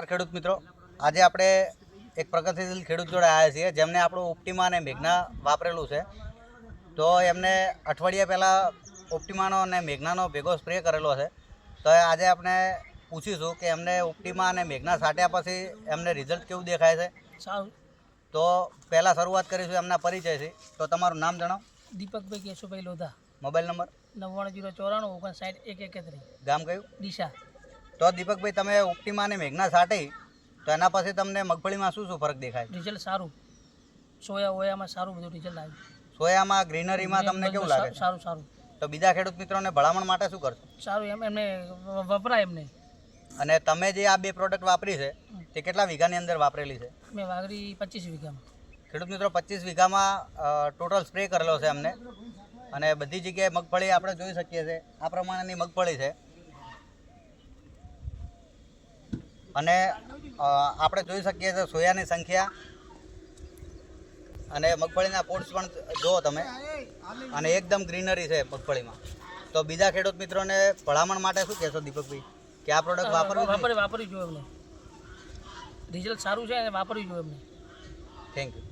ખેડૂત મિત્રો, આજે આપણે એક પ્રગતિશીલ ખેડૂત જોડે આવ્યા છીએ જેમને આપણું ઓપ્ટિમા અને મેઘના વાપરેલું છે. તો એમને અઠવાડિયા પહેલાં ઓપ્ટિમાનો અને મેઘનાનો ભેગો સ્પ્રે કરેલો છે. તો આજે આપણે પૂછીશું કે એમને ઓપ્ટિમા અને મેઘના છાંટ્યા પછી એમને રિઝલ્ટ કેવું દેખાય છે. સારું. તો પહેલાં શરૂઆત કરીશું એમના પરિચયથી. તો તમારું નામ જણાવો. દીપકભાઈ કેશુભાઈ લોધા. Mobile number 9904956131. ગામ કયું? દિશા. તો દીપકભાઈ, તમે ઓપ્ટિમા અને મેઘના છાંટી તો એના પછી તમને મગફળીમાં શું શું ફરક દેખાય? રિઝલ્ટ સારું. સોયામાં સારું બધું રિઝલ્ટ આવ્યું. સોયામાં ગ્રીનરીમાં તમને કેવું લાગે છે? સારું સારું. તો બીજા ખેડૂત મિત્રોને ભલામણ માટે શું કરશો? સારું એમને વપરાય એમને. અને તમે જે આ બે પ્રોડક્ટ વાપરી છે તે કેટલા વીઘાની અંદર વાપરેલી છે? મેં વાગરી 25 વીઘામાં. ખેડૂત મિત્રો, 25 વીઘામાં ટોટલ સ્પ્રે કરેલો છે અમને. અને બધી જગ્યાએ મગફળી આપણે જોઈ શકીએ છીએ આ પ્રમાણેની મગફળી છે. અને આપણે જોઈ શકીએ છીએ સોયાની સંખ્યા અને મગફળીના પોટ્સ પણ જુઓ તમે. અને એકદમ ગ્રીનરી છે મગફળીમાં. તો બીજા ખેડૂત મિત્રોને ભલામણ માટે શું કહેશો દીપકભાઈ, કે આ પ્રોડક્ટ વાપરવી જોઈએ એમને. રિઝલ્ટ સારું છે અને વાપરવી જોઈએ એમને. Thank you.